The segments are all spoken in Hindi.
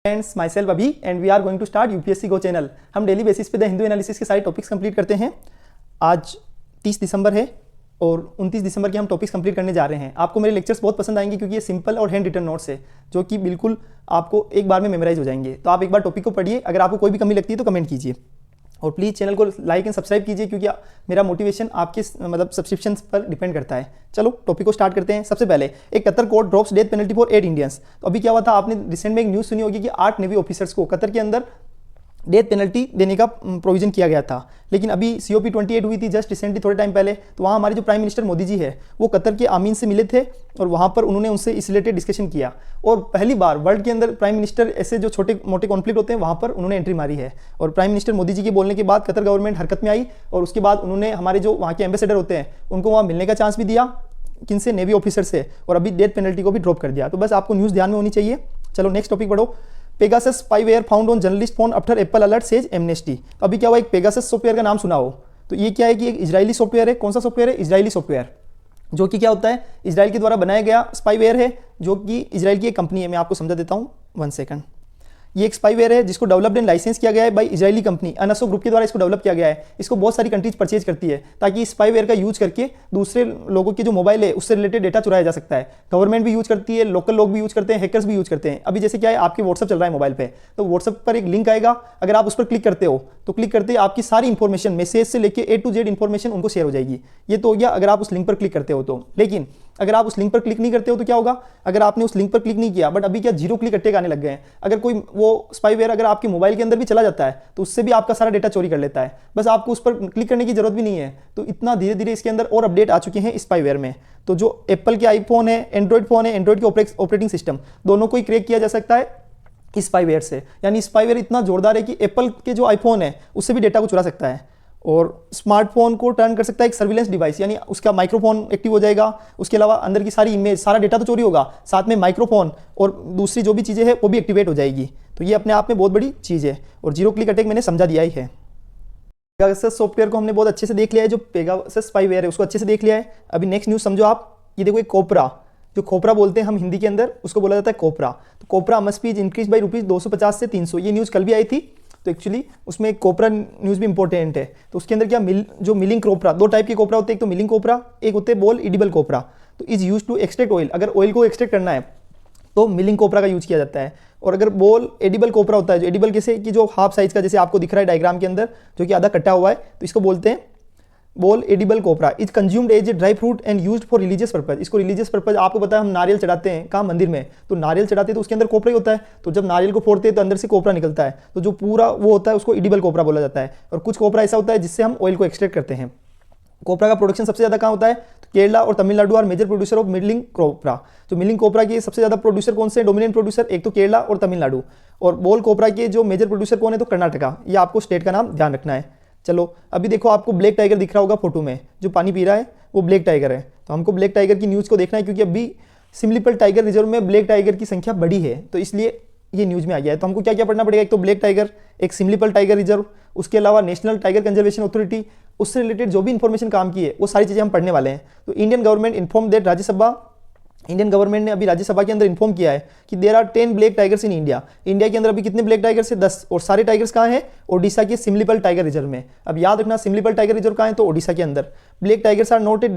फ्रेंड्स, माई सेल्फ अभी and we are going to start UPSC go channel. हम डेली बेसिस पे द हिंदू एनालिसिस के सारे टॉपिक्स कंप्लीट करते हैं। आज 30 दिसंबर है और 29 दिसंबर के हम टॉपिक्स कंप्लीट करने जा रहे हैं। आपको मेरे लेक्चर्स बहुत पसंद आएंगे क्योंकि ये सिंपल और हैंड रिटन नोट्स है जो कि बिल्कुल आपको एक बार में मेमोराइज हो जाएंगे। तो आप एक बार टॉपिक को पढ़िए, अगर आपको कोई भी कमी लगती है तो कमेंट कीजिए और प्लीज़ चैनल को लाइक एंड सब्सक्राइब कीजिए क्योंकि मेरा मोटिवेशन आपके सब्सक्रिप्शन पर डिपेंड करता है। चलो टॉपिक को स्टार्ट करते हैं। सबसे पहले एक Qatar court drops death penalty for 8 Indians. तो अभी क्या हुआ था, आपने रिसेंट में एक न्यूज़ सुनी होगी कि 8 नेवी ऑफिसर्स को कतर के अंदर डेथ पेनल्टी देने का प्रोविजन किया गया था। लेकिन अभी COP 28 हुई थी जस्ट रिसेंटली थोड़े टाइम पहले, तो वहाँ हमारे जो प्राइम मिनिस्टर मोदी जी है वो कतर के आमीन से मिले थे और वहाँ पर उन्होंने उनसे इस रिलेटेड डिस्कशन किया। और पहली बार वर्ल्ड के अंदर प्राइम मिनिस्टर ऐसे जो छोटे मोटे कॉन्फ्लिक्ट होते हैं वहाँ पर उन्होंने एंट्री मारी है। और प्राइम मिनिस्टर मोदी जी के बोलने के बाद कतर गवर्नमेंट हरकत में आई और उसके बाद उन्होंने हमारे जो वहाँ के एम्बेसडर होते हैं उनको वहाँ मिलने का चांस भी दिया, किनसे, नेवी ऑफिसर से, और अभी डेथ पेनल्टी को भी ड्रॉप कर दिया। तो बस आपको न्यूज़ ध्यान में होनी चाहिए। चलो नेक्स्ट टॉपिक पढ़ो। Pegasus spyware found on journalist phone after Apple alert says amnesty. तो अभी क्या हुआ, एक पेगासस सॉफ्टवेयर का नाम सुना हो तो ये क्या है कि एक इजरायली सॉफ्टवेयर है। कौन सा सॉफ्टवेयर है? इजरायली सॉफ्टवेयर, जो कि क्या होता है, इजराइल के द्वारा बनाया गया स्पाईवेयर है जो कि इजराइल की एक कंपनी है। मैं आपको समझा देता हूँ, 1 सेकंड। ये एक स्पाईवेयर है जिसको डेवलप्ड एंड लाइसेंस किया गया है बाई इजरायली कंपनी अनसो ग्रुप के द्वारा इसको डेवलप किया गया है। इसको बहुत सारी कंट्रीज परचेज करती है ताकि इस स्पाईवेयर का यूज करके दूसरे लोगों के जो मोबाइल है उससे रिलेटेड डेटा चुराया जा सकता है। गवर्नमेंट भी यूज करती है, लोकल लोग भी यूज करते हैं, हैकर्स भी यूज करते हैं। अभी जैसे क्या है, आपके व्हाट्सअप चल रहा है मोबाइल पे, तो व्हाट्सअप पर एक लिंक आएगा, अगर आप उस पर क्लिक करते हो तो क्लिक करते ही आपकी सारी इंफॉर्मेशन, मैसेज से लेकर A to Z इंफॉर्मेशन उनको शेयर हो जाएगी। ये तो हो गया अगर आप उस लिंक पर क्लिक करते हो तो। लेकिन अगर आप उस लिंक पर क्लिक नहीं करते हो तो क्या होगा, अगर आपने उस लिंक पर क्लिक नहीं किया, बट अभी क्या 0 क्लिक अटैक आने लग गए हैं। अगर कोई वो स्पाईवेयर अगर आपके मोबाइल के अंदर भी चला जाता है तो उससे भी आपका सारा डेटा चोरी कर लेता है। बस आपको उस पर क्लिक करने की जरूरत भी नहीं है। तो इतना धीरे धीरे इसके अंदर और अपडेट आ चुके हैं स्पाईवेयर में। तो जो एप्पल के आईफोन है, एंड्रॉइड फोन है, एंड्रॉइड के ऑपरेटिंग सिस्टम दोनों को ही क्रैक किया जा सकता है स्पाईवेयर से। यानी स्पाईवेयर इतना जोरदार है कि एप्पल के जो आईफोन है उससे भी डेटा को चुरा सकता है और स्मार्टफोन को टर्न कर सकता है एक सर्विलेंस डिवाइस, यानी उसका माइक्रोफोन एक्टिव हो जाएगा। उसके अलावा अंदर की सारी इमेज, सारा डेटा तो चोरी होगा, साथ में माइक्रोफोन और दूसरी जो भी चीज़ें हैं वो भी एक्टिवेट हो जाएगी। तो ये अपने आप में बहुत बड़ी चीज़ है और 0 क्लिक अटैक मैंने समझा दिया ही है। पेगासस सॉफ्टवेयर को हमने बहुत अच्छे से देख लिया है, जो पेगासस स्पाईवेयर है उसको अच्छे से देख लिया है। अभी नेक्स्ट न्यूज़ समझो आप। ये देखो एक कोपरा, जो खोपरा बोलते हैं हम हिंदी के अंदर, उसको बोला जाता है कोपरा। तो कोपरा मस्ट बी इंक्रीज बाई ₹250 से 300। ये न्यूज़ कल भी आई थी, तो एक्चुअली उसमें एक कोपरा न्यूज़ भी इंपॉर्टेंट है। तो उसके अंदर क्या जो मिलिंग कोपरा, 2 टाइप के कोपरा होते हैं, एक तो मिलिंग कोपरा, एक होते हैं बोल एडिबल कोपरा। तो is use to extract oil, अगर ऑयल को एक्सट्रैक्ट करना है तो मिलिंग कोपरा का यूज किया जाता है। और अगर बोल एडिबल कोपरा होता है, जो एडिबल कैसे कि जो हाफ साइज का, जैसे आपको दिख रहा है डायग्राम के अंदर, जो कि आधा कटा हुआ है, तो इसको बोलते हैं बोल edible copra. Is consumed as a dry fruit and used for religious purpose. इसको रिलीजियस पर्पज, आपको पता है हम नारियल चढ़ाते हैं कहाँ, मंदिर में, तो नारियल चढ़ाते हैं तो उसके अंदर कोपरा ही होता है। तो जब नारियल को फोड़ते हैं तो अंदर से कोपरा निकलता है, तो जो पूरा वो होता है उसको एडिबल कोपरा बोला जाता है। और कुछ कोपरा ऐसा होता है जिससे हम ऑयल को एक्सट्रैक्ट करते हैं। कोपरा का प्रोडक्शन सबसे ज़्यादा कहाँ होता है, तो केरला और Tamil Nadu are major producer of milling copra. जो मिलिंग कोपरा के सबसे ज़्यादा प्रोड्यूसर कौन से, डोमिनेंट प्रोड्यूसर, एक तो केरला और तमिलनाडु। और बोल कोपरा के जो मेजर प्रोड्यूसर कौन है, तो कर्नाटका। ये आपको स्टेट का नाम ध्यान रखना है। चलो अभी देखो, आपको ब्लैक टाइगर दिख रहा होगा फोटो में, जो पानी पी रहा है वो ब्लैक टाइगर है। तो हमको ब्लैक टाइगर की न्यूज़ को देखना है क्योंकि अभी सिमलीपल टाइगर रिजर्व में ब्लैक टाइगर की संख्या बढ़ी है, तो इसलिए ये न्यूज़ में आ गया है। तो हमको क्या क्या पढ़ना पड़ेगा, एक तो ब्लैक टाइगर, एक सिमलीपल टाइगर रिजर्व, उसके अलावा नेशनल टाइगर कंजर्वेशन अथॉरिटी, उससे रिलेटेड जो भी इंफॉर्मेशन काम की है वो सारी चीज़ें हम पढ़ने वाले हैं। तो Indian government inform that Indian government ने अभी राज्यसभा के अंदर इन्फॉर्म किया है कि there are 10 black tigers in India. India के अंदर अभी कितने ब्लैक टाइगर्स है, 10। और सारे टाइगर्स कहाँ हैं, ओडिशा के सिमलीपल टाइगर रिजर्व में। अब याद रखना, सिमलीपल टाइगर रिजर्व कहाँ है, तो ओडिशा के अंदर। Black tigers are not a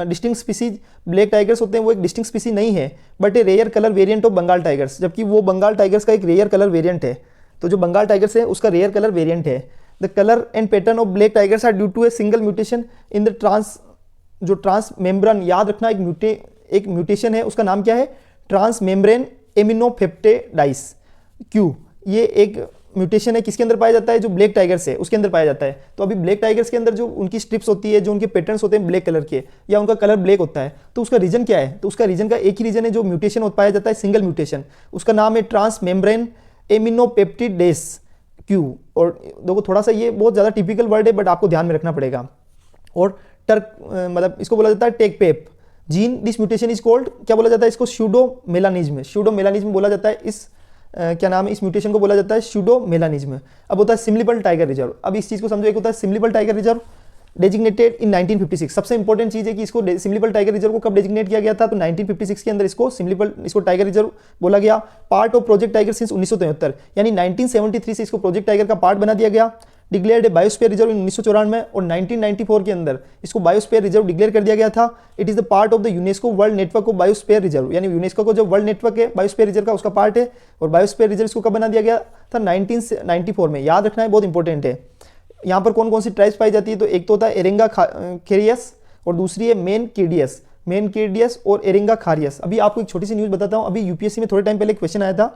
distinct species. Black tigers होते हैं वो एक डिस्टिंक्ट स्पीसी नहीं है, but a rare colour variant of Bengal tigers, जबकि वो बंगाल टाइगर्स का एक रेयर कलर वेरिएंट है। तो जो बंगाल टाइगर्स है उसका रेयर कलर वेरिएंट है। The colour and pattern of black tigers are due to a single mutation in the trans membrane. याद रखना, एक म्यूटेशन है, उसका नाम क्या है, ट्रांस मेम्ब्रेन एमिनोपेप्टिडाइस क्यू। ये एक म्यूटेशन है, किसके अंदर पाया जाता है, जो ब्लैक टाइगर्स है उसके अंदर पाया जाता है। तो अभी ब्लैक टाइगर्स के अंदर जो उनकी स्ट्रिप्स होती है, जो उनके पैटर्न्स होते हैं ब्लैक कलर के, या उनका कलर ब्लैक होता है, तो उसका रीजन क्या है, तो उसका रीजन का एक ही रीजन है, जो म्यूटेशन पाया जाता है सिंगल म्यूटेशन, उसका नाम है ट्रांस मेम्ब्रेन एमिनोपेप्टिडेस क्यू। और देखो थोड़ा सा ये बहुत ज़्यादा टिपिकल वर्ड है, बट आपको ध्यान में रखना पड़ेगा। और मतलब इसको बोला जाता है Taqpep gene. This mutation is called, क्या बोला जाता है इसको, स्यूडो मेलानिज्म बोला जाता है। इस क्या नाम है, इस म्यूटेशन को बोला जाता है स्यूडो मेलानिज्म। अब होता है सिमलीपल टाइगर रिजर्व। अब इस चीज़ को समझो, एक होता है सिमलीपल टाइगर रिजर्व, डेजिग्नेटेड इन 1956। सबसे इंपॉर्टेंट चीज़ है कि इसको सिमलीपल टाइगर रिजर्व को कब डेजिग्नेट किया गया था, तो 1956 के अंदर इसको टाइगर रिजर्व बोला गया। Part of project tiger since 1973, यानी 1973 से इसको प्रोजेक्ट टाइगर का पार्ट बना दिया गया। डिक्लेयर्ड बायोस्फीयर रिजर्व इन 1994 में, और 1994 के अंदर इसको बायोस्फीयर रिजर्व डिक्लेयर कर दिया गया था। It is the part of the UNESCO world network of biosphere reserve, यानी यूनेस्को को जो वर्ल्ड नेटवर्क है बायोस्फीयर रिजर्व का, उसका पार्ट है। और बायोस्फीयर रिजर्व इसको कब बना दिया गया था, 1994 में। याद रखना है, बहुत इंपॉर्टेंट है। यहाँ पर कौन कौन सी ट्राइब्स पाई जाती है, तो एक तो होता है एरेंगा खेरियस और दूसरी है मेन केडियस और एरेंगा खारियस। अभी आपको एक छोटी सी न्यूज़ बताता हूँ। अभी यूपीएससी में थोड़े टाइम पहले क्वेश्चन आया था,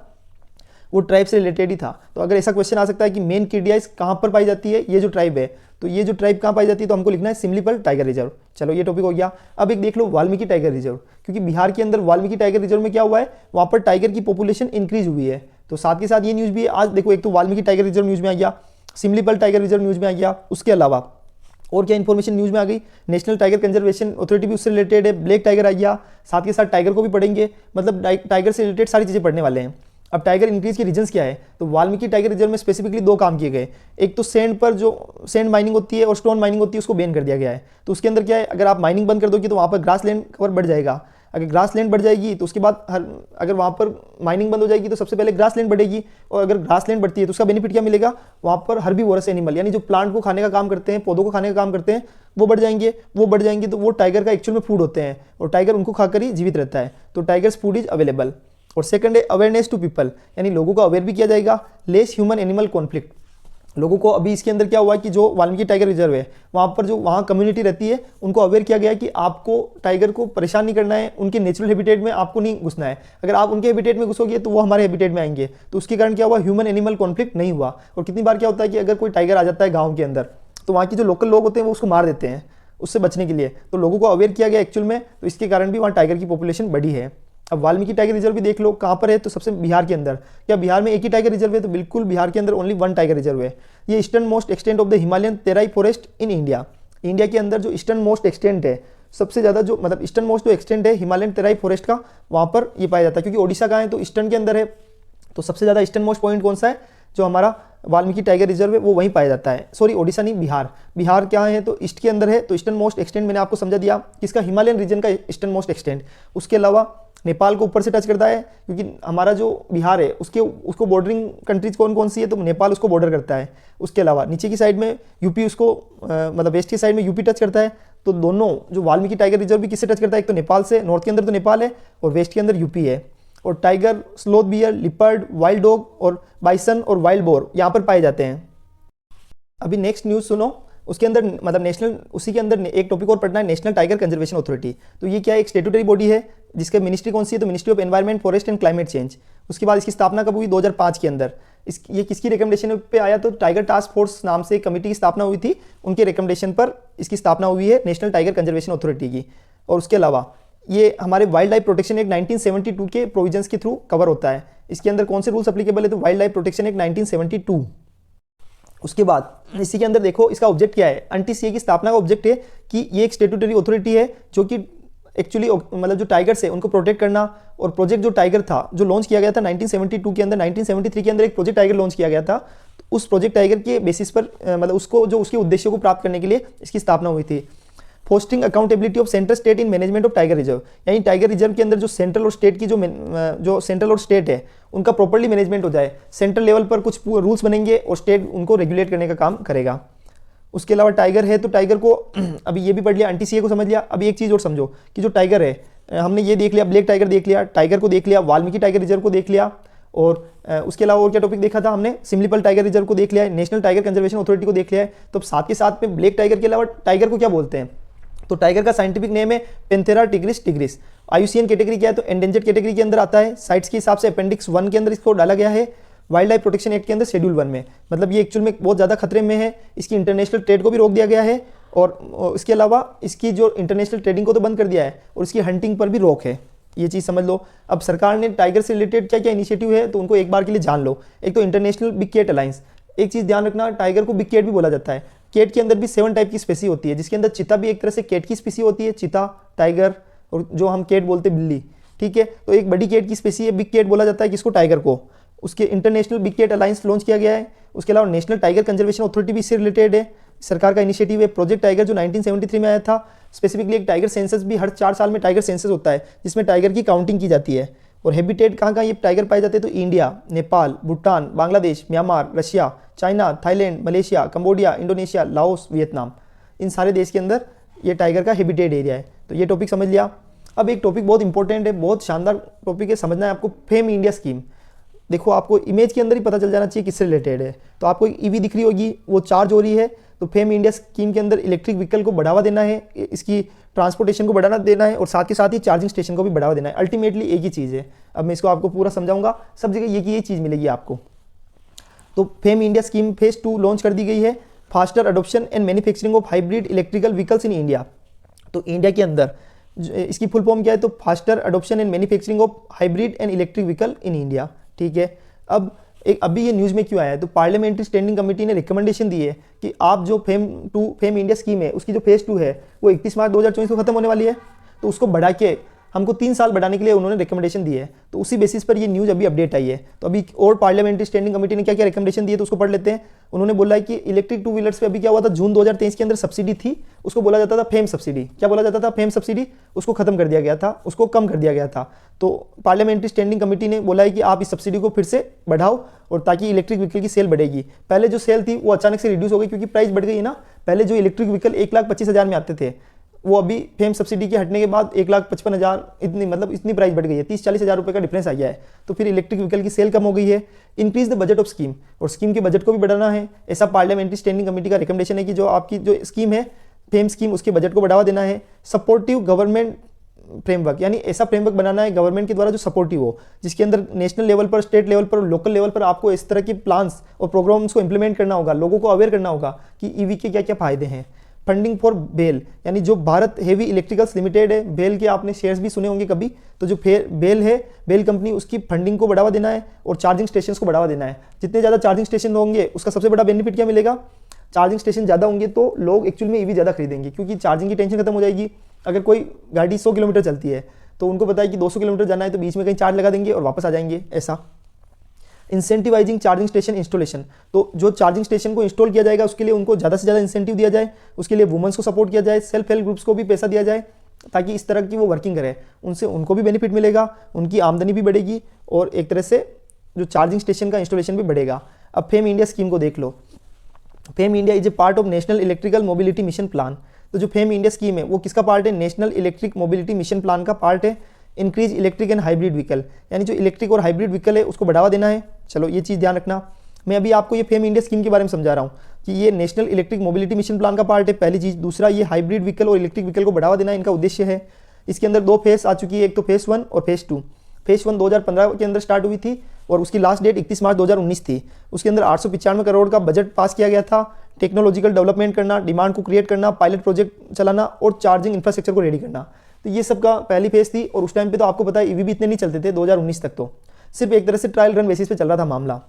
वो ट्राइब से रिलेटेड ही था। तो अगर ऐसा क्वेश्चन आ सकता है कि मेन केडियस कहाँ पर पाई जाती है, ये जो ट्राइब है, तो ये जो ट्राइब कहाँ पाई जाती है, तो हमको लिखना है सिमलीपल टाइगर रिजर्व। चलो ये टॉपिक हो गया। अब एक देख लो वाल्मीकि टाइगर रिजर्व, क्योंकि बिहार के अंदर वाल्मीकि टाइगर रिजर्व में क्या हुआ है, वहाँ पर टाइगर की पॉपुलेशन इंक्रीज हुई है। तो साथ के साथ ये न्यूज़ भी है। आज देखो, एक तो वाल्मीकि टाइगर रिजर्व न्यूज़ में आ गया, सिमलीपल टाइगर रिजर्व न्यूज़ में आ गया, उसके अलावा और क्या इन्फॉर्मेशन न्यूज़ में आ गई, नेशनल टाइगर कंजर्वेशन अथॉरिटी भी उससे रिलेटेड है, ब्लैक टाइगर आ गया। साथ के साथ टाइगर को भी पढ़ेंगे, मतलब टाइगर से रिलेटेड सारी चीज़ें पढ़ने वाले हैं। अब टाइगर इंक्रीज के रीजंस क्या है, तो वाल्मीकि टाइगर रिजर्व में स्पेसिफिकली 2 काम किए गए। एक तो सैंड पर जो सैंड माइनिंग होती है और स्टोन माइनिंग होती है, उसको बैन कर दिया गया है। तो उसके अंदर क्या है, अगर आप माइनिंग बंद कर दोगे तो वहाँ पर ग्रास लैंड कवर बढ़ जाएगा। अगर ग्रास लैंड बढ़ जाएगी तो उसके बाद अगर वहाँ पर माइनिंग बंद हो जाएगी तो सबसे पहले ग्रास लैंड बढ़ेगी, और अगर ग्रास लैंड बढ़ती है तो उसका बेनिफिट क्या मिलेगा, वहाँ पर हर्बीवोरस एनिमल, यानी जो प्लांट को खाने का काम करते हैं, पौधों को खाने का काम करते हैं, वो बढ़ जाएंगे तो वो टाइगर का एक्चुअल में फूड होते हैं, और टाइगर उनको खाकर ही जीवित रहता है। तो टाइगर्स फूड इज अवेलेबल। और सेकंड है अवेयरनेस टू पीपल, यानी लोगों को अवेयर भी किया जाएगा। लेस ह्यूमन एनिमल कॉन्फ्लिक्ट, लोगों को अभी इसके अंदर क्या हुआ है कि जो वाल्मीकि टाइगर रिजर्व है, वहाँ पर जो वहाँ कम्युनिटी रहती है, उनको अवेयर किया गया है कि आपको टाइगर को परेशान नहीं करना है, उनके नेचुरल हैबिटेट में आपको नहीं घुसना है। अगर आप उनके हैबिटेट में घुसोगे तो वो हमारे हैबिटेट में आएंगे। तो उसके कारण क्या हुआ, ह्यूमन एनिमल कॉन्फ्लिक्ट नहीं हुआ। और कितनी बार क्या होता है कि अगर कोई टाइगर आ जाता है गाँव के अंदर, तो वहाँ की जो लोकल लोग होते हैं वो उसको मार देते हैं उससे बचने के लिए। तो लोगों को अवेयर किया गया एक्चुअल में, तो इसके कारण भी वहाँ टाइगर की पॉपुलेशन बढ़ी है। अब वाल्मीकि टाइगर रिजर्व भी देख लो कहाँ पर है, तो सबसे बिहार के अंदर। क्या बिहार में एक ही टाइगर रिजर्व है, तो बिल्कुल बिहार के अंदर ओनली 1 टाइगर रिजर्व है। ये eastern most extent of the Himalayan Terai forest in India. India के अंदर जो ईस्टर्न मोस्ट एक्सटेंट है, सबसे ज़्यादा जो मतलब ईस्टर्न मोस्ट जो एक्सटेंट है हिमालयन तेराई फॉरेस्ट का, वहाँ पर ये पाया जाता है। क्योंकि ओडिशा का है तो ईस्टर्न के अंदर है, तो सबसे ज़्यादा ईस्टर्न मोस्ट पॉइंट कौन सा है, जो हमारा वाल्मीकि टाइगर रिजर्व है, वो वहीं पाया जाता है। सॉरी, ओडिशा नहीं, बिहार क्या है, तो ईस्ट के अंदर है। तो ईस्टर्न मोस्ट एक्सटेंट मैंने आपको समझा दिया किसका, हिमालयन रीजन का ईस्टर्न मोस्ट एक्सटेंट। उसके अलावा नेपाल को ऊपर से टच करता है, क्योंकि हमारा जो बिहार है उसको बॉर्डरिंग कंट्रीज कौन कौन सी है, तो नेपाल उसको बॉर्डर करता है। उसके अलावा नीचे की साइड में यूपी उसको मतलब वेस्ट की साइड में यूपी टच करता है। तो दोनों जो वाल्मीकि टाइगर रिजर्व भी किससे टच करता है, एक तो नेपाल से, नॉर्थ के अंदर तो नेपाल है और वेस्ट के अंदर यूपी है। और tiger, sloth beer, leopard, wild dog और बाइसन और वाइल्ड बोर यहाँ पर पाए जाते हैं। अभी नेक्स्ट न्यूज़ सुनो, उसके अंदर मतलब नेशनल, उसी के अंदर एक टॉपिक और पढ़ना है, नेशनल टाइगर कंजर्वेशन अथॉरिटी। तो ये क्या है, एक स्टेटूटरी बॉडी है जिसका मिनिस्ट्री कौन सी है, तो ministry of environment, forest and climate change. उसके बाद इसकी स्थापना कब हुई, 2005 के अंदर। ये किसकी रिकमेंडेशन पे आया, तो टाइगर टास्क फोर्स नाम से एक कमेटी की स्थापना हुई थी, उनके रिकमेंडेशन पर इसकी स्थापना हुई है नेशनल टाइगर कंजर्वेशन अथॉरिटी की। और उसके अलावा ये हमारे वाइल्ड लाइफ प्रोटेक्शन एक्ट 1972 के प्रोविजंस के थ्रू कवर होता है। इसके अंदर कौन से रूल्स एप्लीकेबल है, तो वाइल्ड लाइफ प्रोटेक्शन एक्ट 1972। उसके बाद इसी के अंदर देखो इसका ऑब्जेक्ट क्या है, एनटीसीए की स्थापना का ऑब्जेक्ट है कि ये एक स्टेट्यूटरी अथॉरिटी है जो कि एक्चुअली मतलब जो टाइगर्स है उनको प्रोटेक्ट करना। और प्रोजेक्ट जो टाइगर था जो लॉन्च किया गया था 1972 के अंदर, 1973 के अंदर एक प्रोजेक्ट टाइगर लॉन्च किया गया था। तो उस प्रोजेक्ट टाइगर के बेसिस पर मतलब उसको जो उसके उद्देश्यों को प्राप्त करने के लिए इसकी स्थापना हुई थी। Fostering accountability of central state in management of tiger reserve, यानी टाइगर रिजर्व के अंदर जो सेंट्रल और स्टेट की जो सेंट्रल और स्टेट है उनका प्रॉपर्ली मैनेजमेंट हो जाए। सेंट्रल लेवल पर कुछ रूल्स बनेंगे और स्टेट उनको रेगुलेट करने का काम करेगा। उसके अलावा टाइगर है तो टाइगर को अभी ये भी पढ़ लिया, एनटीसीए को समझ लिया। अभी एक चीज़ और समझो कि जो टाइगर है, हमने ये देख लिया, ब्लैक टाइगर देख लिया, टाइगर को देख लिया, वाल्मीकि टाइगर रिजर्व को देख लिया, और उसके अलावा और क्या टॉपिक देखा था हमने, सिमलीपल टाइगर रिजर्व को देख लिया है, नेशनल टाइगर कंजर्वेशन अथॉरिटी को देख लिया है। तो साथ के साथ में ब्लैक टाइगर के अलावा टाइगर को क्या बोलते हैं, तो टाइगर का साइंटिफिक नेम है Panthera tigris tigris. IUCN category क्या है, तो एंडेंजर्ड कैटेगरी के अंदर आता है। साइट्स के हिसाब से अपेंडिक्स 1 के अंदर इसको डाला गया है, वाइल्ड लाइफ प्रोटेक्शन एक्ट के अंदर शेड्यूल 1 में। मतलब ये एक्चुअल में बहुत ज़्यादा खतरे में है, इसकी इंटरनेशनल ट्रेड को भी रोक दिया गया है, और इसके अलावा इसकी जो इंटरनेशनल ट्रेडिंग को तो बंद कर दिया है, और इसकी हंटिंग पर भी रोक है। ये चीज़ समझ लो। अब सरकार ने टाइगर से रिलेटेड क्या क्या इनिशिएटिव है तो उनको एक बार के लिए जान लो। एक तो इंटरनेशनल बिग कैट अलायंस, एक चीज़ ध्यान रखना, टाइगर को बिग कैट भी बोला जाता है। कैट के अंदर भी 7 टाइप की स्पेसी होती है, जिसके अंदर चीता भी एक तरह से कैट की स्पेसी होती है, चीता, टाइगर, और जो हम कैट बोलते हैं बिल्ली, ठीक है। तो एक बड़ी कैट की स्पेसी है, बिग कैट बोला जाता है किसको, टाइगर को। उसके International Big Cat Alliance launch किया गया है। उसके अलावा नेशनल टाइगर कंजर्वेशन अथॉरिटी भी इससे रिलेटेड है। सरकार का इनिशिएटिव है। प्रोजेक्ट टाइगर जो 1973 में आया था, स्पेसिफिकली एक टाइगर सेंसस भी हर 4 साल में टाइगर सेंसस होता है जिसमें टाइगर की काउंटिंग की जाती है। और हैबिटेट कहाँ कहाँ ये टाइगर पाए जाते हैं, तो India, Nepal, Bhutan, Bangladesh, Myanmar, Russia, China, Thailand, Malaysia, Cambodia, Indonesia, Laos, Vietnam, इन सारे देश के अंदर ये टाइगर का हैबिटेट एरिया है। तो ये टॉपिक समझ लिया। अब एक टॉपिक बहुत इंपॉर्टेंट है, बहुत शानदार टॉपिक है, समझना है आपको, फेम इंडिया स्कीम। देखो आपको इमेज के अंदर ही पता चल जाना चाहिए किससे रिलेटेड है। तो आपको एक ईवी दिख रही होगी, वो चार्ज हो रही है। तो फेम इंडिया स्कीम के अंदर इलेक्ट्रिक व्हीकल को बढ़ावा देना है, इसकी ट्रांसपोर्टेशन को बढ़ावा देना है और साथ के साथ ही चार्जिंग स्टेशन को भी बढ़ावा देना है। अल्टीमेटली एक ही चीज़ है। अब मैं इसको आपको पूरा समझाऊंगा, सब जगह ये चीज़ मिलेगी आपको। तो fame India scheme phase 2 launch कर दी गई है, faster adoption and manufacturing of hybrid electrical vehicles in India. तो इंडिया के अंदर इसकी फुल फॉर्म क्या है, तो faster adoption and manufacturing of hybrid and electric vehicle in India. ठीक है। अब अभी ये न्यूज़ में क्यों आया है, तो पार्लियामेंट्री स्टैंडिंग कमेटी ने रिकमेंडेशन दी है कि आप जो फेम इंडिया स्कीम है उसकी जो फेज 2 है वो 31 मार्च 2024 को खत्म होने वाली है। तो उसको बढ़ा के हमको 3 साल बढ़ाने के लिए उन्होंने रिकमेंडेशन दी है। तो उसी बेसिस पर ये न्यूज़ अभी अपडेट आई है। तो अभी और पार्लियामेंट्री स्टैंडिंग कमेटी ने क्या क्या रिकमेंडेशन दिए तो उसको पढ़ लेते हैं। उन्होंने बोला है कि इलेक्ट्रिक 2 व्हीलर्स पे अभी क्या हुआ था, जून 2023 के अंदर सब्सिडी थी, उसको बोला जाता था फेम सब्सिडी। क्या बोला जाता था, फेम सब्सिडी, उसको खत्म कर दिया गया था, उसको कम कर दिया गया था। तो पार्लियामेंट्री स्टैंडिंग कमेटी ने बोला है कि आप इस सब्सिडी को फिर से बढ़ाओ और ताकि इलेक्ट्रिक व्हीकल की सेल बढ़ेगी। पहले जो सेल थी वो अचानक से रिड्यूस हो गई क्योंकि प्राइस बढ़ गई है ना। पहले जो इलेक्ट्रिक व्हीकल 1,25,000 में आते थे वो अभी फेम सब्सिडी के हटने के बाद 1,55,000 इतनी प्राइस बढ़ गई है, 30-40 हज़ार रुपये का डिफरेंस आ गया है। तो फिर इलेक्ट्रिक व्हीकल की सेल कम हो गई है। Increase the budget of scheme, और स्कीम के बजट को भी बढ़ाना है। ऐसा पार्लियामेंट्री स्टैंडिंग कमेटी का रिकमेंडेशन है कि जो आपकी जो स्कीम है फेम स्कीम, उसके बजट को बढ़ावा देना है। सपोर्टिव गवर्नमेंट फ्रेमवर्क, यानी ऐसा फ्रेमवर्क बनाना है गवर्नमेंट के द्वारा जो सपोर्टिव हो, जिसके अंदर नेशनल लेवल पर, स्टेट लेवल पर, लोकल लेवल पर आपको इस तरह के प्लान्स और प्रोग्राम्स को इंप्लीमेंट करना होगा, लोगों को अवेयर करना होगा कि ईवी के क्या क्या फायदे हैं। फंडिंग फॉर बेल, यानी जो भारत हेवी इलेक्ट्रिकल्स लिमिटेड है, बेल के आपने शेयर्स भी सुने होंगे कभी, तो जो बेल है, बेल कंपनी, उसकी फंडिंग को बढ़ावा देना है और चार्जिंग स्टेशन को बढ़ावा देना है। जितने ज़्यादा चार्जिंग स्टेशन होंगे उसका सबसे बड़ा बेनिफिट क्या मिलेगा, चार्जिंग स्टेशन ज़्यादा होंगे तो लोग एक्चुअल में ईवी ज़्यादा खरीदेंगे क्योंकि चार्जिंग की टेंशन खत्म हो जाएगी। अगर कोई गाड़ी 100 किलोमीटर चलती है तो उनको पता है कि 200 किलोमीटर जाना है तो बीच में कहीं चार्ज लगा देंगे और वापस आ जाएंगे। ऐसा इंसेंटिवाइजिंग चार्जिंग स्टेशन इंस्टॉलेशन, तो जो चार्जिंग स्टेशन को इंस्टॉल किया जाएगा उसके लिए उनको ज़्यादा से ज़्यादा इंसेंटिव दिया जाए, उसके लिए वुमेंस को सपोर्ट किया जाए, सेल्फ हेल्प ग्रुप्स को भी पैसा दिया जाए ताकि इस तरह की वो वर्किंग करें, उनसे उनको भी बेनिफिट मिलेगा, उनकी आमदनी भी बढ़ेगी और एक तरह से जो चार्जिंग स्टेशन का इंस्टॉलेशन भी बढ़ेगा। अब फेम इंडिया स्कीम को देख लो। FAME India is a part of national electrical mobility mission plan. तो जो फेम इंडिया स्कीम है वो किसका पार्ट है, national electric mobility mission plan का पार्ट है। Increase electric and hybrid vehicle, यानी जो इलेक्ट्रिक और हाइब्रिड व्हीकल है उसको बढ़ावा देना है। चलो ये चीज़ ध्यान रखना। मैं अभी आपको ये फेम इंडिया स्कीम के बारे में समझा रहा हूँ कि ये national electric mobility mission plan का पार्ट है, पहली चीज़। दूसरा, ये हाइब्रिड व्हीकल और इलेक्ट्रिक व्हीकल को बढ़ावा देना इनका उद्देश्य है। इसके अंदर 2 फेज आ चुकी है, एक तो फेज 1 और फेज 2। फेज 1 2015 के अंदर स्टार्ट हुई थी और उसकी लास्ट डेट 31 मार्च 2019 थी। उसके अंदर 895 करोड़ का बजट पास किया गया था। टेक्नोलॉजिकल डेवलपमेंट करना, डिमांड को क्रिएट करना, पायलट प्रोजेक्ट चलाना और चार्जिंग इंफ्रास्ट्रक्चर को रेडी करना। तो ये सब का पहली फेज थी और उस टाइम पे तो आपको पता है ईवी भी इतने नहीं चलते थे 2019 तक, तो सिर्फ एक तरह से ट्रायल रन बेसिस पे चल रहा था मामला।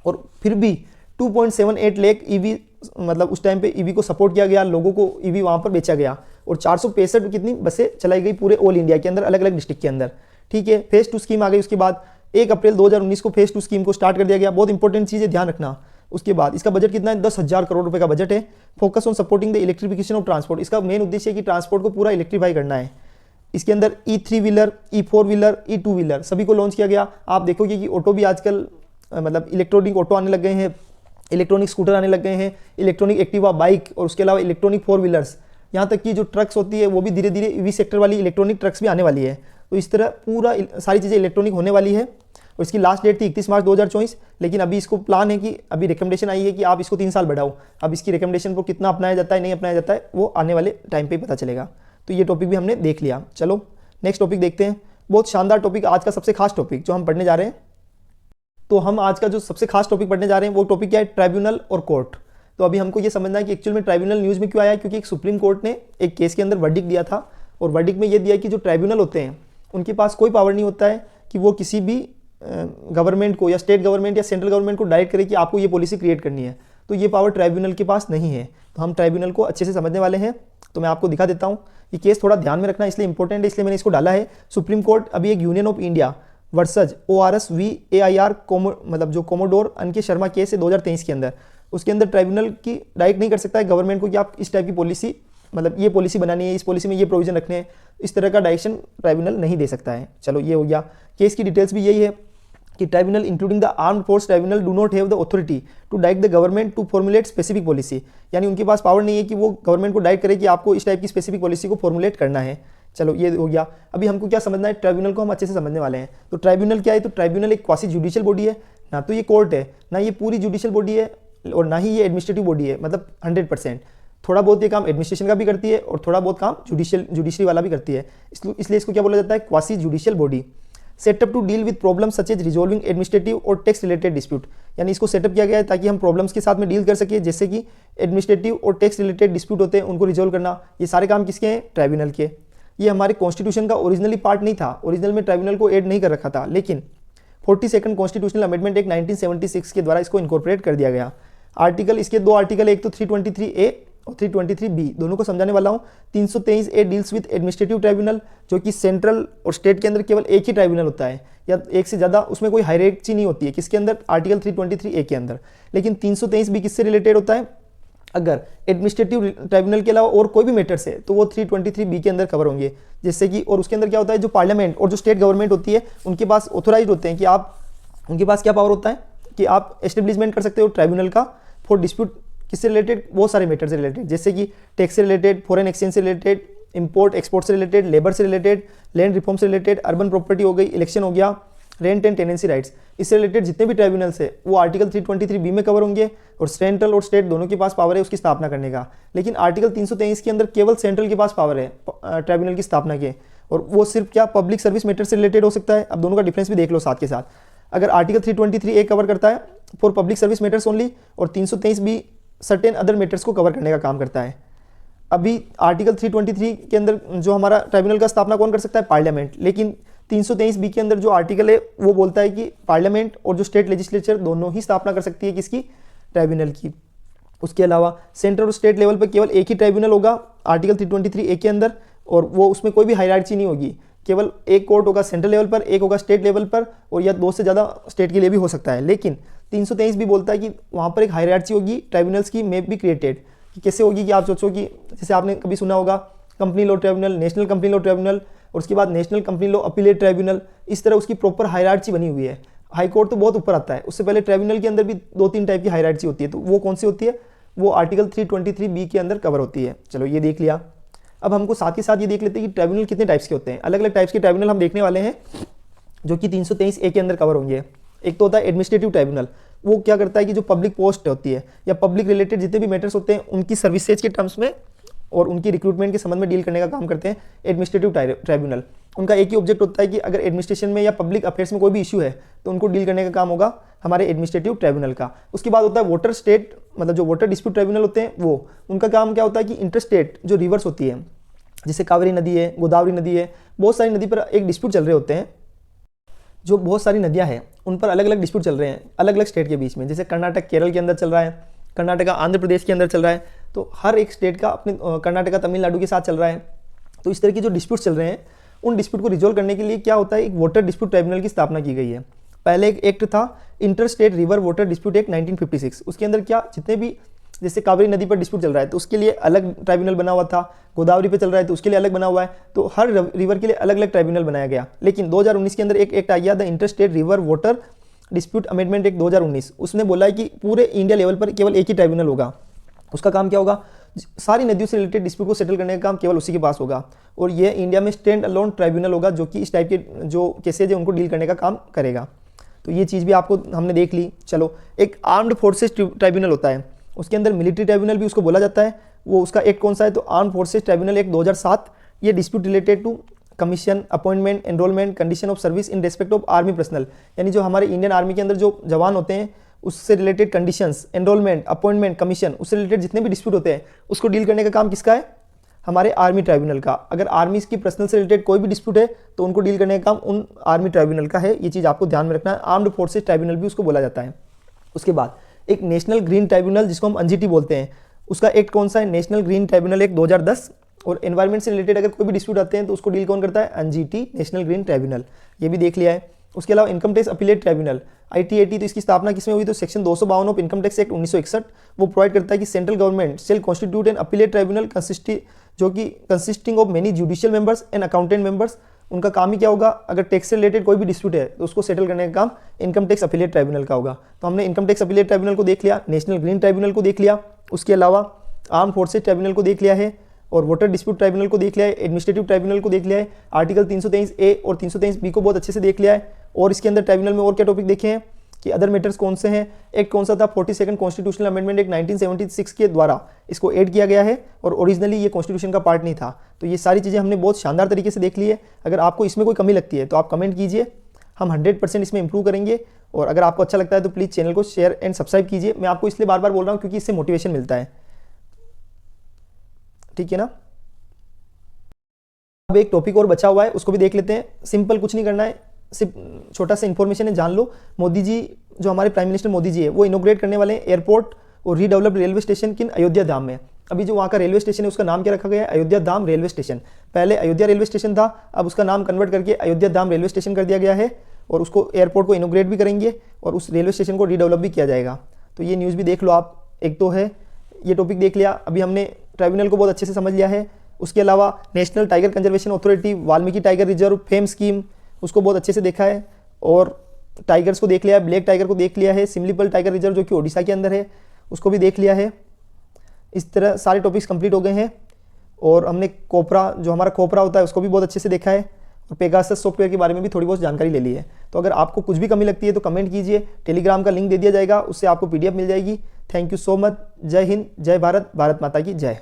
और फिर भी 2.78 लाख ईवी, मतलब उस टाइम पे ईवी को सपोर्ट किया गया, लोगों को ईवी वहाँ पर बेचा गया और 465 कितनी बसें चलाई गई पूरे ऑल इंडिया के अंदर, अलग अलग डिस्ट्रिक्ट के अंदर। ठीक है, फेज 2 स्कीम आ गई। उसके बाद 1 अप्रैल 2019 को फेज 2 स्कीम को स्टार्ट कर दिया गया। बहुत इंपॉर्टेंट चीज़ है, ध्यान रखना। उसके बाद इसका बजट कितना है, 10,000 करोड़ रुपए का बजट है। Focus on supporting the electrification of transport, इसका मेन उद्देश्य है कि ट्रांसपोर्ट को पूरा इलेक्ट्रीफाई करना है। इसके अंदर E3 wheeler, E4 wheeler, E2 wheeler सभी को लॉन्च किया गया। आप देखोगे कि ऑटो भी आजकल मतलब इलेक्ट्रॉनिक ऑटो आने लग गए हैं, इलेक्ट्रॉनिक स्कूटर आने लग गए हैं, इलेक्ट्रॉनिक एक्टिवा बाइक और उसके अलावा इलेक्ट्रॉनिक 4 व्हीलर्स, यहाँ तक कि जो ट्रक्स होती है वो भी धीरे धीरे ईवी सेक्टर वाली इलेक्ट्रॉनिक ट्रक्स भी आने वाली है। तो इस तरह पूरा सारी चीज़ें इलेक्ट्रॉनिक होने वाली है। और इसकी लास्ट डेट थी 31 मार्च 2024, लेकिन अभी इसको प्लान है कि अभी रिकमेंडेशन आई है कि आप इसको 3 साल बढ़ाओ। अब इसकी रिकमेंडेशन को कितना अपनाया जाता है नहीं अपनाया जाता है वो आने वाले टाइम पे ही पता चलेगा। तो ये टॉपिक भी हमने देख लिया। चलो नेक्स्ट टॉपिक देखते हैं। बहुत शानदार टॉपिक, आज का सबसे खास टॉपिक जो हम पढ़ने जा रहे हैं। तो हम आज का जो सबसे खास टॉपिक पढ़ने जा रहे हैं वो टॉपिक क्या है, ट्राइब्यूनल और कोर्ट। तो अभी हमको ये समझना है कि एक्चुअल में ट्राइब्यूनल न्यूज़ में क्यों आया, क्योंकि एक सुप्रीम कोर्ट ने एक केस के अंदर वर्डिक्ट दिया था और वर्डिक्ट में ये दिया कि जो ट्राइब्यूनल होते हैं उनके पास कोई पावर नहीं होता है कि वो किसी भी गवर्नमेंट को या स्टेट गवर्नमेंट या सेंट्रल गवर्नमेंट को डायरेक्ट करे कि आपको ये पॉलिसी क्रिएट करनी है। तो ये पावर ट्राइब्यूनल के पास नहीं है। तो हम ट्राइब्यूनल को अच्छे से समझने वाले हैं। तो मैं आपको दिखा देता हूँ। ये केस थोड़ा ध्यान में रखना इसलिए इंपॉर्टेंट है, इसलिए मैंने इसको डाला है। सुप्रीम कोर्ट अभी एक union of India versus ORS v AIR मतलब जो कोमोडोर अनके शर्मा केस है 2023 के अंदर। उसके अंदर ट्राइब्यूनल की डायरेक्ट नहीं कर सकता है गवर्नमेंट को कि आप इस टाइप की पॉलिसी, मतलब ये पॉलिसी बनानी है, इस पॉलिसी में ये प्रोविजन रखने हैं, इस तरह का डायरेक्शन ट्राइब्यूनल नहीं दे सकता है। चलो ये हो गया। केस की डिटेल्स भी यही है कि tribunal including the armed force tribunal do not have the authority to direct the government to formulate specific policy, यानी उनके पास पावर नहीं है कि वो गवर्नमेंट को डायरेक्ट करे कि आपको इस टाइप की स्पेसिफिक पॉलिसी को फॉर्मुलेट करना है। चलो ये हो गया। अभी हमको क्या समझना है, ट्राइब्यूनल को हम अच्छे से समझने वाले हैं। तो ट्राइब्यूनल क्या है, तो ट्राइब्यूनल एक क्वासी जुडिशियल बॉडी है, ना तो ये कोर्ट है, ना ये पूरी जुडिशियल बॉडी है, और ना ही ये एडमिनिस्ट्रेटिव बॉडी है, मतलब 100%। थोड़ा बहुत ये काम एडमिनिस्ट्रेशन का भी करती है और थोड़ा बहुत काम जुडिशरी वाला भी करती है, इसलिए इसको क्या बोला जाता है, quasi judicial body. Setup to deal with problem such as resolving administrative और टैक्स रिलेटेड डिस्प्यूट, यानी इसको सेटअप किया गया है ताकि हम प्रॉब्लम्स के साथ में डील कर सके, जैसे कि एडमिनिस्ट्रेटिव और टैक्स रिलेटेड डिस्प्यूट होते हैं उनको रिजॉल्व करना, ये सारे काम किसके हैं, ट्राइब्यूनल के। ये हमारे कॉन्स्टिट्यूशन का ओरिजिनली पार्ट नहीं था, ओरिजिनल में ट्राइब्यूनल को ऐड नहीं कर रखा था, लेकिन 42 कॉन्स्टिट्यूशनल अमेंडमेंट एक्ट 1976 के द्वारा इसको इनकॉर्पोरेट कर दिया गया। आर्टिकल, इसके दो आर्टिकल, एक तो 323A और 323B, दोनों को समझाने वाला हूँ। 323A deals with administrative tribunal, जो कि सेंट्रल और स्टेट के अंदर केवल एक ही ट्राइब्यूनल होता है, या एक से ज़्यादा, उसमें कोई हायरार्की नहीं होती है, किसके अंदर, आर्टिकल 323A के अंदर। लेकिन 323B किससे रिलेटेड होता है, अगर एडमिनिस्ट्रेटिव ट्राइब्यूनल के अलावा और कोई भी मैटर्स है तो वो 323B के अंदर कवर होंगे, जैसे कि, और उसके अंदर क्या होता है, जो पार्लियामेंट और जो स्टेट गवर्नमेंट होती है उनके पास ऑथोराइज होते हैं कि आप, उनके पास क्या पावर होता है कि आप एस्टेब्लिशमेंट कर सकते हो ट्राइब्यूनल का फॉर डिस्प्यूट, किससे रिलेटेड, बहुत सारे मैटर से रिलेटेड, जैसे कि टैक्स से रिलेटेड, फॉरेन एक्सचेंज से रिलेटेड, इंपोर्ट एक्सपोर्ट से रिलेटेड, लेबर से रिलेटेड, लैंड रिफॉर्म से रिलेटेड, अर्बन प्रॉपर्टी हो गई, इलेक्शन हो गया, रेंट एंड टेनेंसी राइट्स, इससे रिलेटेड जितने भी ट्राइब्यूनल्स है वो आर्टिकल 323B में कवर होंगे, और सेंट्रल और स्टेट दोनों के पास पावर है उसकी स्थापना करने का। लेकिन आर्टिकल 323 के अंदर केवल सेंट्रल के पास पावर है ट्राइब्यूनल की स्थापना के, और वो सिर्फ क्या, पब्लिक सर्विस मैटर से रिलेटेड हो सकता है। अब दोनों का डिफरेंस भी देख लो साथ के साथ। अगर आर्टिकल 323A कवर करता है for public service matters only, और 323B सर्टेन अदर मैटर्स को कवर करने का काम करता है। अभी आर्टिकल 323 के अंदर जो हमारा ट्राइब्यूनल का स्थापना कौन कर सकता है, पार्लियामेंट, लेकिन 323B के अंदर जो आर्टिकल है वो बोलता है कि पार्लियामेंट और जो स्टेट लेजिस्लेचर दोनों ही स्थापना कर सकती है किसकी, ट्राइब्यूनल की। उसके अलावा सेंट्रल और स्टेट लेवल पर केवल एक ही ट्राइब्यूनल होगा आर्टिकल 323A के अंदर, और वो उसमें कोई भी हायरार्की नहीं होगी, केवल एक कोर्ट होगा सेंट्रल लेवल पर, एक होगा स्टेट लेवल पर, और या दो से ज़्यादा स्टेट के लिए भी हो सकता है। लेकिन 323B बोलता है कि वहाँ पर एक हायरार्की होगी, ट्राइब्यूनल्स की मे बी क्रिएटेड, कि कैसे होगी, कि आप सोचो कि जैसे आपने कभी सुना होगा company law tribunal, national company law tribunal, और उसके बाद national company law appellate tribunal, इस तरह उसकी प्रॉपर हायरार्की बनी हुई है। हाई कोर्ट तो बहुत ऊपर आता है, उससे पहले ट्राइब्यूनल के अंदर भी 2-3 टाइप की हायरार्की होती है, तो वो कौन सी होती है, वो आर्टिकल 323B के अंदर कवर होती है। चलो ये देख लिया। अब हमको साथ ही साथ ये देख लेते हैं कि ट्राइब्यूनल कितने टाइप्स के होते हैं। अलग अलग टाइप्स के ट्राइब्यूनल हम देखने वाले हैं जो कि 323A के अंदर कवर होंगे। एक तो होता है एडमिनिस्ट्रेटिव ट्राइब्यूनल, वो क्या करता है कि जो पब्लिक पोस्ट होती है या पब्लिक रिलेटेड जितने भी मैटर्स होते हैं उनकी सर्विसेज के टर्म्स में और उनकी रिक्रूटमेंट के संबंध में डील करने का काम करते हैं एडमिनिस्ट्रेटिव ट्राइब्यूनल। उनका एक ही ऑब्जेक्ट होता है कि अगर एडमिनिस्ट्रेशन में या पब्लिक अफेयर्स में कोई भी इशू है तो उनको डील करने का काम होगा हमारे एडमिनिस्ट्रेटिव ट्राइब्यूनल का। उसके बाद होता है वाटर स्टेट, मतलब जो वाटर डिस्प्यूट ट्राइब्यूनल होते हैं वो, उनका काम क्या होता है कि इंटरस्टेट जो रिवर्स होती है, जैसे कावेरी नदी है, गोदावरी नदी है, बहुत सारी नदी पर एक डिस्प्यूट चल रहे होते हैं, जो बहुत सारी नदियां हैं उन पर अलग अलग डिस्प्यूट चल रहे हैं अलग अलग स्टेट के बीच में, जैसे कर्नाटक केरल के अंदर चल रहा है, कर्नाटका आंध्र प्रदेश के अंदर चल रहा है, तो हर एक स्टेट का अपने कर्नाटका तमिलनाडु के साथ चल रहा है। तो इस तरह की जो डिस्प्यूट चल रहे हैं उन डिस्प्यूट को रिजोल्व करने के लिए क्या होता है, एक वाटर डिस्प्यूट ट्राइब्यूनल की स्थापना की गई है। पहले एक एक्ट था inter state river water dispute act 1956, उसके अंदर क्या जितने भी जैसे कावेरी नदी पर डिस्प्यूट चल रहा है तो उसके लिए अलग ट्राइब्यूनल बना हुआ था, गोदावरी पे चल रहा है तो उसके लिए अलग बना हुआ है, तो हर रिवर के लिए अलग अलग ट्राइब्यूनल बनाया गया। लेकिन 2019 के अंदर एक एक्ट आ गया, the inter state river water dispute amendment act 2019, उसने बोला है कि पूरे इंडिया लेवल पर केवल एक ही ट्राइब्यूनल होगा। उसका काम क्या होगा, सारी नदियों से रिलेटेड डिस्प्यूट को सेटल करने का काम केवल उसी के पास होगा, और ये इंडिया में स्टैंड अलोन ट्राइब्यूनल होगा जो कि इस टाइप के जो केसेज है उनको डील करने का काम करेगा। तो ये चीज़ भी आपको हमने देख ली। चलो, एक आर्म्ड फोर्सेस ट्राइब्यूनल होता है, उसके अंदर मिलिट्री ट्राइब्यूनल भी उसको बोला जाता है। वो उसका एक्ट कौन सा है, तो आर्म्ड फोर्सेस ट्राइब्यूनल एक्ट 2007। ये dispute related to commission, appointment, enrolment, condition of service in respect of army personnel, यानी जो हमारे इंडियन आर्मी के अंदर जो जवान होते हैं उससे related conditions, enrolment, appointment, commission, उससे रिलेटेड जितने भी डिस्प्यूट होते हैं उसको डील करने का काम किसका है, हमारे आर्मी ट्राइब्यूनल का। अगर आर्मी की पर्सनल से रिलेटेड कोई भी डिस्प्यूट है तो उनको डील करने का काम उन आर्मी ट्राइब्यूनल का है। ये चीज़ आपको ध्यान में रखना है, आर्म्ड फोर्सेस ट्राइब्यूनल भी उसको बोला जाता है। उसके बाद एक नेशनल ग्रीन ट्राइब्यूनल जिसको हम एनजीटी बोलते हैं, उसका एक्ट कौन सा है, नेशनल ग्रीन ट्राइब्यूनल एक्ट 2010। और एनवायरमेंट से रिलेटेड अगर कोई भी डिस्प्यूट आते हैं तो उसको डील कौन करता है, एनजीटी, नेशनल ग्रीन ट्राइब्यूनल। ये भी देख लिया है। उसके अलावा income tax appellate tribunal ITAT, तो इसकी स्थापना किसमें हुई? तो section 252 of income tax act 1961 वो प्रोवाइड करता है कि central government shall constitute N appellate tribunal consisting of many judicial members and accountant members. उनका काम ही क्या होगा? अगर टैक्स से रिलेटेड कोई भी डिस्प्यूट है तो उसको सेटल करने का काम इनकम टैक्स अपीलेट ट्राइब्यूनल का होगा। तो हमने इनकम टैक्स अपीलेट ट्राइब्यूनल को देख लिया, नेशनल ग्रीन ट्राइब्यूनल को देख लिया, उसके अलावा आर्म फोर्सेज ट्राइब्यूनल को देख लिया है, और वाटर डिस्प्यूट ट्राइब्यूनल को देख लिया है, एडमिनिस्ट्रेटिव ट्राइब्यूनल को देख लिया है, आर्टिकल 323A और 323B को बहुत अच्छे से देख लिया है। और इसके अंदर ट्राइब्यूनल में और क्या टॉपिक देखे हैं कि अदर मैटर्स कौन से हैं? एक्ट कौन सा था? 42 कॉन्स्टिट्यूशनल अमेंडमेंट एक्ट 1976 के द्वारा इसको ऐड किया गया है, और ओरिजिनली ये कॉन्स्टिट्यूशन का पार्ट नहीं था। तो ये सारी चीज़ें हमने बहुत शानदार तरीके से देख ली है। अगर आपको इसमें कोई कमी लगती है तो आप कमेंट कीजिए, हम 100% इसमें इंप्रूव करेंगे। और अगर आपको अच्छा लगता है तो प्लीज़ चैनल को शेयर एंड सब्सक्राइब कीजिए। मैं आपको इसलिए बार बार बोल रहा हूँ क्योंकि इससे मोटिवेशन मिलता है, ठीक है ना। अब एक टॉपिक और बचा हुआ है, उसको भी देख लेते हैं। सिंपल कुछ नहीं करना है, सिर्फ छोटा सा इन्फॉर्मेशन है, जान लो। मोदी जी, जो हमारे प्राइम मिनिस्टर मोदी जी है, वो इनोग्रेट करने वाले हैं एयरपोर्ट और रीडेवलप्ड रेलवे स्टेशन किन? अयोध्या धाम में। अभी जो वहाँ का रेलवे स्टेशन है उसका नाम क्या रखा गया है? अयोध्या धाम रेलवे स्टेशन। पहले अयोध्या रेलवे स्टेशन था, अब उसका नाम कन्वर्ट करके अयोध्या धाम रेलवे स्टेशन कर दिया गया है, और उसको एयरपोर्ट को इनोग्रेट भी करेंगे और उस रेलवे स्टेशन को रीडेवलप भी किया जाएगा। तो ये न्यूज़ भी देख लो आप। एक तो है ये टॉपिक देख लिया, अभी हमने ट्राइब्यूनल को बहुत अच्छे से समझ लिया है। उसके अलावा national tiger conservation authority, Valmiki tiger reserve, fame scheme, उसको बहुत अच्छे से देखा है। और टाइगर्स को देख लिया है, ब्लैक टाइगर को देख लिया है, सिमलीपल टाइगर रिजर्व जो कि ओडिशा के अंदर है उसको भी देख लिया है। इस तरह सारे टॉपिक्स कंप्लीट हो गए हैं। और हमने कोपरा, जो हमारा कोपरा होता है, उसको भी बहुत अच्छे से देखा है, और पेगासस सॉफ्टवेयर के बारे में भी थोड़ी बहुत जानकारी ले ली है। तो अगर आपको कुछ भी कमी लगती है तो कमेंट कीजिए, टेलीग्राम का लिंक दे दिया जाएगा, उससे आपको PDF मिल जाएगी। Thank you so much. जय हिंद, जय भारत, भारत माता की जय।